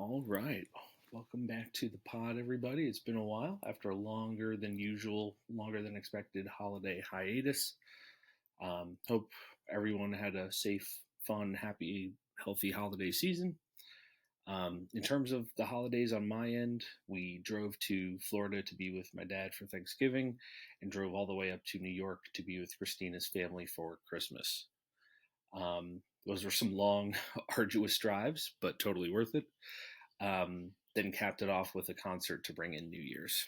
All right. Welcome back to the pod, everybody. It's been a while after a longer than usual, longer than expected holiday hiatus. Hope everyone had a safe, fun, happy, healthy holiday season. In terms of the holidays on my end, we drove to Florida to be with my dad for Thanksgiving and drove all the way up to New York to be with Christina's family for Christmas. Those were some long, arduous drives, but totally worth it. Then capped it off with a concert to bring in New Year's.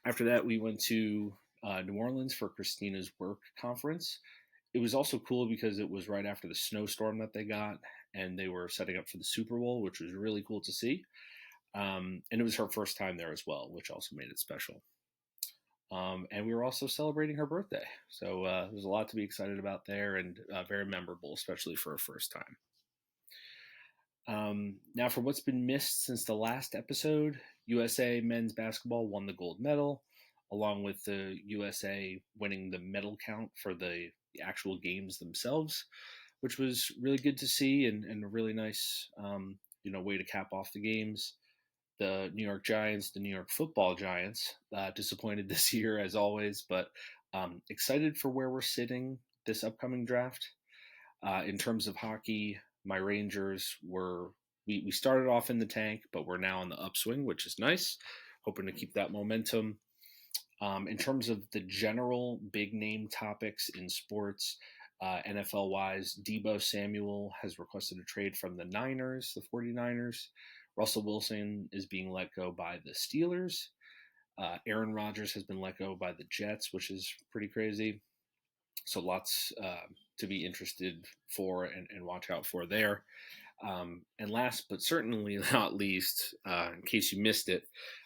After that, we went to New Orleans for Christina's work conference. It was also cool because it was right after the snowstorm that they got, and they were setting up for the Super Bowl, which was really cool to see. And it was her first time there as well, which also made it special. And we were also celebrating her birthday. So there's a lot to be excited about there and very memorable, especially for her first time. Now, for what's been missed since the last episode, USA men's basketball won the gold medal, along with the USA winning the medal count for the actual games themselves, which was really good to see and a really nice, way to cap off the games. The New York Giants, the New York Football Giants, disappointed this year as always, but excited for where we're sitting this upcoming draft. In terms of hockey, my Rangers we started off in the tank, but we're now on the upswing, which is nice. Hoping to keep that momentum. In terms of the general big name topics in sports, NFL wise, Debo Samuel has requested a trade from the Niners, the 49ers. Russell Wilson is being let go by the Steelers. Aaron Rodgers has been let go by the Jets, which is pretty crazy. So lots to be interested for and watch out for there. And last but certainly not least, in case you missed it,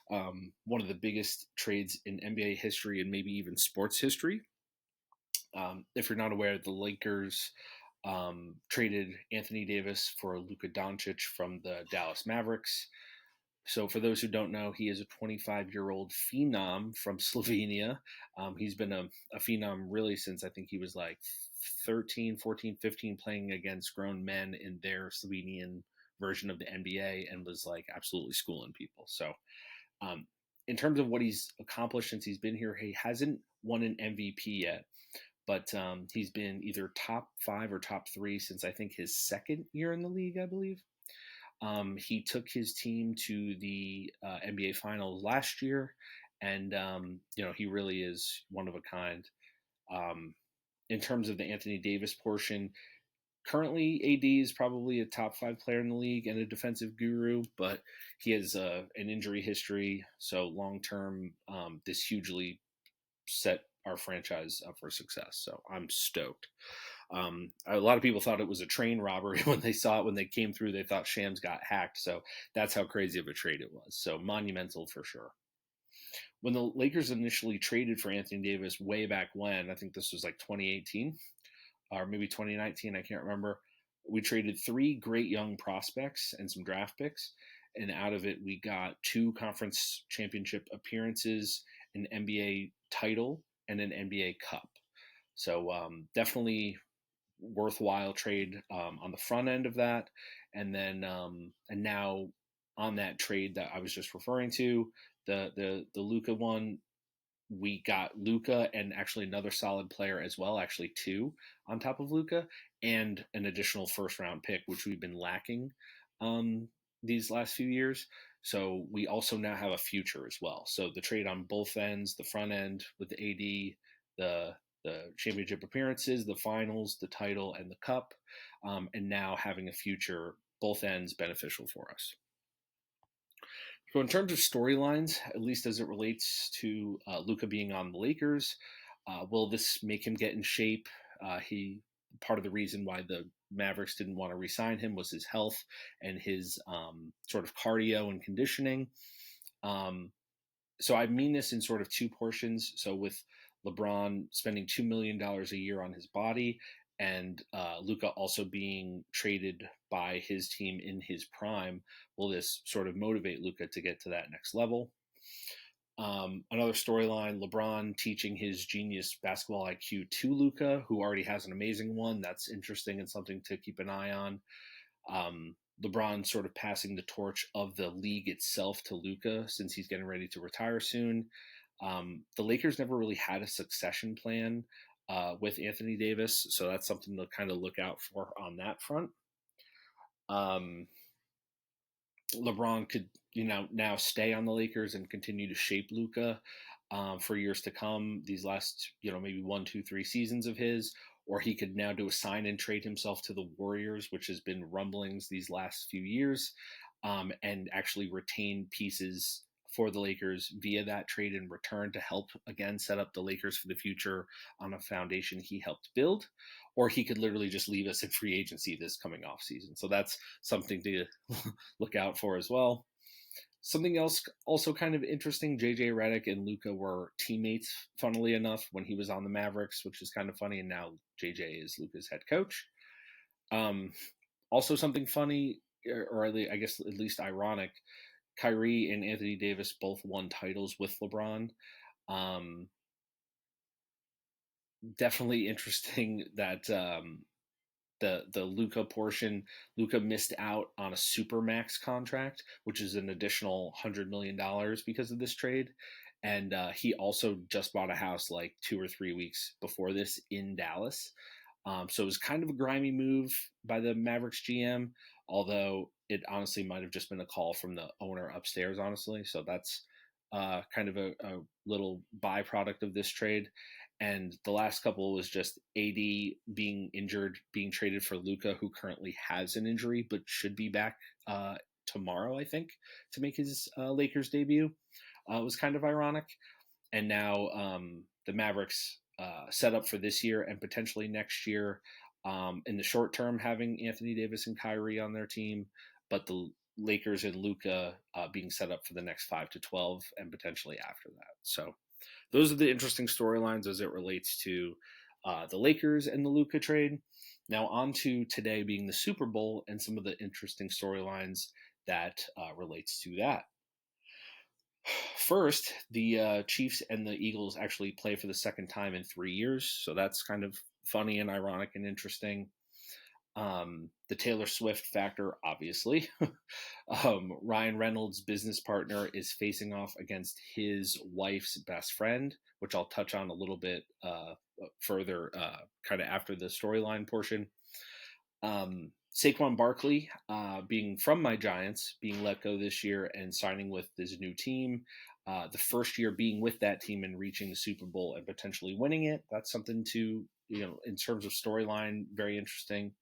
one of the biggest trades in NBA history and maybe even sports history. If you're not aware, the Lakers traded Anthony Davis for Luka Doncic from the Dallas Mavericks. So, for those who don't know, he is a 25-year-old phenom from Slovenia. He's been a phenom really since I think he was like 13, 14, 15, playing against grown men in their Slovenian version of the NBA and was like absolutely schooling people. So, in terms of what he's accomplished since he's been here, he hasn't won an MVP yet, but he's been either top 5 or top 3 since I think his second year in the league, I believe. He took his team to the NBA Finals last year, and he really is one of a kind. In terms of the Anthony Davis portion, currently AD is probably a top 5 player in the league and a defensive guru, but he has an injury history, so long term, this hugely set our franchise up for success. So I'm stoked. A lot of people thought it was a train robbery when they saw it. When they came through, they thought Shams got hacked. So that's how crazy of a trade it was. So monumental for sure. When the Lakers initially traded for Anthony Davis way back when, I think this was like 2018 or maybe 2019, I can't remember. We traded 3 great young prospects and some draft picks. And out of it, we got 2 conference championship appearances, an NBA title, and an NBA Cup. So definitely worthwhile trade on the front end of that, and then and now on that trade that I was just referring to, the Luka one, we got Luka and actually another solid player as well, actually 2 on top of Luka, and an additional first round pick, which we've been lacking these last few years. So we also now have a future as well. So the trade on both ends, the front end with the AD, the championship appearances, the finals, the title, and the cup, and now having a future, both ends beneficial for us. So in terms of storylines, at least as it relates to Luka being on the Lakers, will this make him get in shape? He Part of the reason why the Mavericks didn't want to re-sign him was his health and his sort of cardio and conditioning. So I mean this in sort of 2 portions. So with LeBron spending $2 million a year on his body, and Luka also being traded by his team in his prime, will this sort of motivate Luka to get to that next level? Another storyline, LeBron teaching his genius basketball IQ to Luka, who already has an amazing one. That's interesting and something to keep an eye on. LeBron sort of passing the torch of the league itself to Luka since he's getting ready to retire soon. The Lakers never really had a succession plan with Anthony Davis, so that's something to kind of look out for on that front. Um, LeBron could, now stay on the Lakers and continue to shape Luka for years to come. These last, maybe 1, 2, 3 seasons of his, or he could now do a sign and trade himself to the Warriors, which has been rumblings these last few years, and actually retain pieces for the Lakers via that trade in return to help again set up the Lakers for the future on a foundation he helped build. Or he could literally just leave us in free agency this coming off season. So that's something to look out for as well. Something else also kind of interesting, JJ Redick and Luka were teammates, funnily enough, when he was on the Mavericks, which is kind of funny. And now JJ is Luka's head coach. Also something funny, or I guess at least ironic, Kyrie and Anthony Davis both won titles with LeBron. Definitely interesting that the Luka portion, Luka missed out on a supermax contract, which is an additional $100 million because of this trade. And he also just bought a house like 2 or 3 weeks before this in Dallas. So it was kind of a grimy move by the Mavericks GM, although it honestly might have just been a call from the owner upstairs, honestly. So that's kind of a little byproduct of this trade. And the last couple was just AD being injured, being traded for Luka, who currently has an injury but should be back tomorrow, I think, to make his Lakers debut. It was kind of ironic. And now the Mavericks set up for this year and potentially next year, in the short term, having Anthony Davis and Kyrie on their team, but the Lakers and Luka being set up for the next 5 to 12 and potentially after that. So those are the interesting storylines as it relates to the Lakers and the Luka trade. Now on to today being the Super Bowl and some of the interesting storylines that relates to that. First, the Chiefs and the Eagles actually play for the second time in 3 years, so that's kind of funny and ironic and interesting. The Taylor Swift factor, obviously. Ryan Reynolds' business partner is facing off against his wife's best friend, which I'll touch on a little bit further, kind of after the storyline portion. Saquon Barkley, being from my Giants, being let go this year and signing with this new team. The first year being with that team and reaching the Super Bowl and potentially winning it. That's something to, in terms of storyline, very interesting.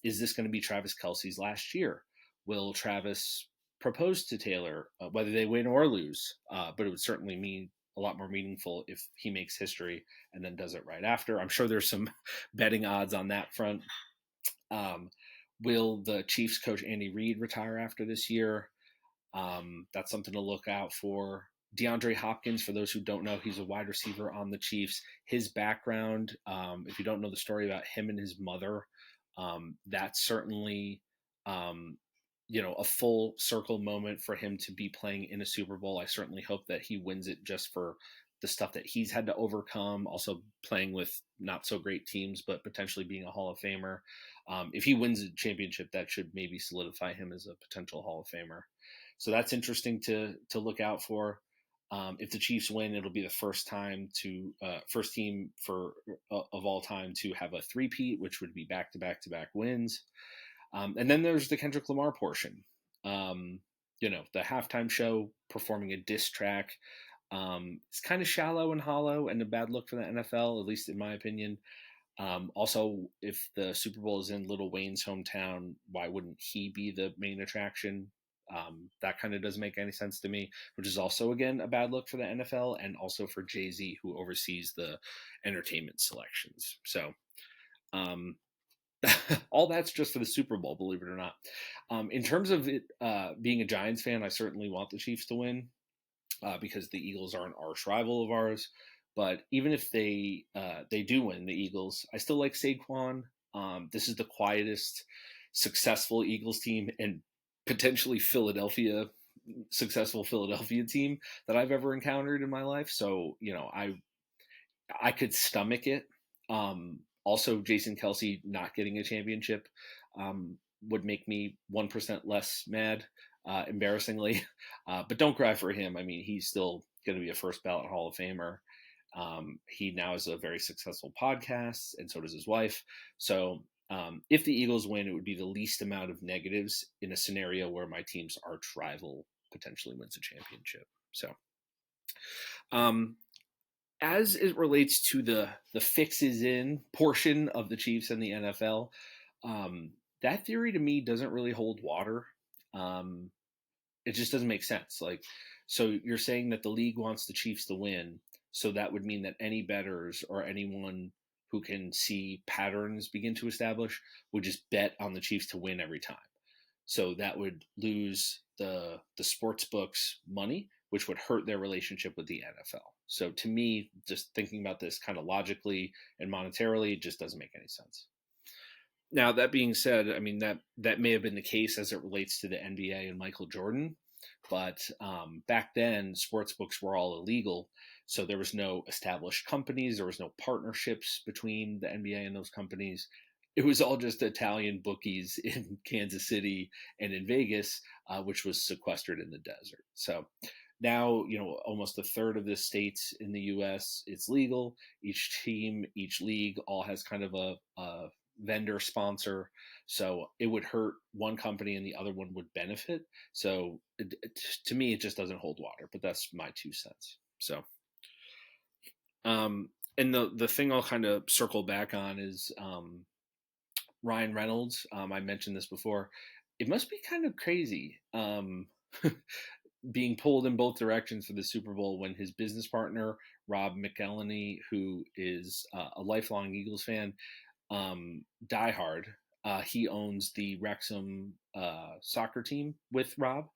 Is this going to be Travis Kelce's last year? Will Travis propose to Taylor, whether they win or lose? But it would certainly mean a lot more meaningful if he makes history and then does it right after. I'm sure there's some betting odds on that front. Will the Chiefs coach Andy Reid retire after this year? That's something to look out for. DeAndre Hopkins, for those who don't know, he's a wide receiver on the Chiefs. His background, if you don't know the story about him and his mother, that's certainly, a full circle moment for him to be playing in a Super Bowl. I certainly hope that he wins it just for the stuff that he's had to overcome, also playing with not so great teams, but potentially being a Hall of Famer. If he wins a championship, that should maybe solidify him as a potential Hall of Famer. So that's interesting to look out for. If the Chiefs win, it'll be the first team of all time to have a three-peat, which would be back-to-back-to-back wins. And then there's the Kendrick Lamar portion. The halftime show performing a diss track. It's kind of shallow and hollow and a bad look for the NFL, at least in my opinion. Also, if the Super Bowl is in Lil Wayne's hometown, why wouldn't he be the main attraction? That kind of doesn't make any sense to me, which is also, again, a bad look for the NFL and also for Jay-Z, who oversees the entertainment selections. So all that's just for the Super Bowl, believe it or not. In terms of it being a Giants fan, I certainly want the Chiefs to win because the Eagles are an arch rival of ours. But even if they do win, the Eagles, I still like Saquon. This is the quietest, successful Eagles team and potentially successful Philadelphia team that I've ever encountered in my life. So, I could stomach it. Also, Jason Kelce not getting a championship. would make me 1% less mad, embarrassingly. But don't cry for him. I mean, he's still going to be a first ballot Hall of Famer. He now has a very successful podcast, and so does his wife. So if the Eagles win, it would be the least amount of negatives in a scenario where my team's arch rival potentially wins a championship. So, um, as it relates to the fixes in portion of the Chiefs and the NFL, that theory to me doesn't really hold water. Um, it just doesn't make sense. Like, so you're saying that the league wants the Chiefs to win, so that would mean that any bettors or anyone who can see patterns begin to establish would just bet on the Chiefs to win every time. So that would lose the sports books money, which would hurt their relationship with the NFL. So to me, just thinking about this kind of logically and monetarily, it just doesn't make any sense. Now that being said, I mean that may have been the case as it relates to the NBA and Michael Jordan, but back then sports books were all illegal, so there was no established companies, there was no partnerships between the NBA and those companies. It was all just Italian bookies in Kansas City and in Vegas, which was sequestered in the desert. So now, almost a third of the states in the U.S. it's legal. Each team, each league, all has kind of a vendor sponsor, so it would hurt one company and the other one would benefit. So to me it just doesn't hold water, but that's my 2 cents. So and the thing I'll kind of circle back on is Ryan Reynolds. I mentioned this before. It must be kind of crazy being pulled in both directions for the Super Bowl when his business partner Rob McElhenney, who is a lifelong Eagles fan, diehard. He owns the Wrexham soccer team with Rob.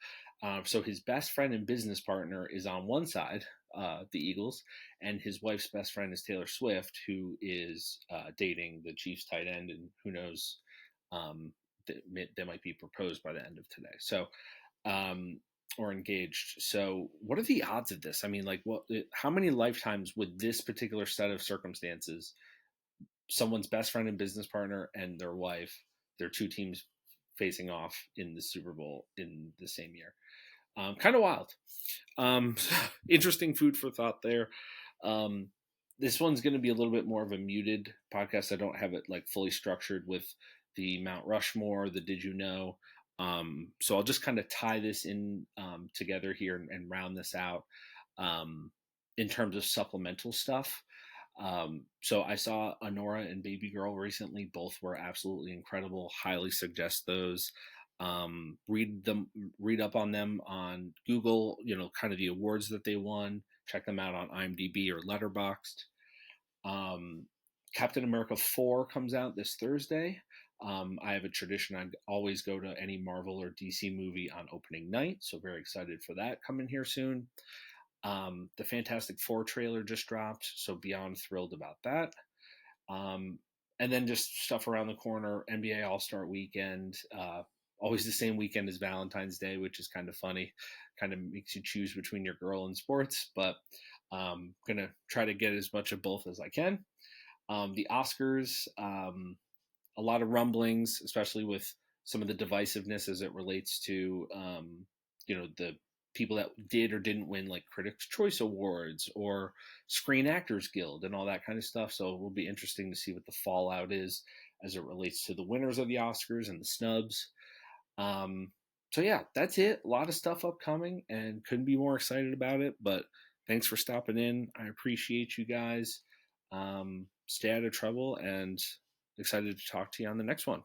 So his best friend and business partner is on one side, the Eagles, and his wife's best friend is Taylor Swift, who is dating the Chiefs tight end, and who knows, they might be proposed by the end of today. So, or engaged. So, what are the odds of this? I mean, like, how many lifetimes would this particular set of circumstances, someone's best friend and business partner and their wife, their two teams facing off in the Super Bowl in the same year? Kind of wild. Interesting food for thought there. This one's going to be a little bit more of a muted podcast. I don't have it like fully structured with the Mount Rushmore, the Did You Know. So I'll just kind of tie this in together here and round this out in terms of supplemental stuff. So I saw Honora and Baby Girl recently. Both were absolutely incredible. Highly suggest those. Read up on them on Google, kind of the awards that they won. Check them out on IMDb or Letterboxd. Captain America 4 comes out this Thursday. I have a tradition. I always go to any Marvel or DC movie on opening night. So very excited for that coming here soon. The Fantastic Four trailer just dropped, so beyond thrilled about that. And then just stuff around the corner, NBA All-Star Weekend, always the same weekend as Valentine's Day, which is kind of funny. Kind of makes you choose between your girl and sports, but I'm going to try to get as much of both as I can. The Oscars, a lot of rumblings, especially with some of the divisiveness as it relates to, the people that did or didn't win like Critics' Choice Awards or Screen Actors Guild and all that kind of stuff. So it will be interesting to see what the fallout is as it relates to the winners of the Oscars and the snubs. So yeah, that's it. A lot of stuff upcoming and couldn't be more excited about it. But thanks for stopping in. I appreciate you guys. Stay out of trouble and excited to talk to you on the next one.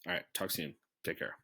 All right, talk soon. Take care.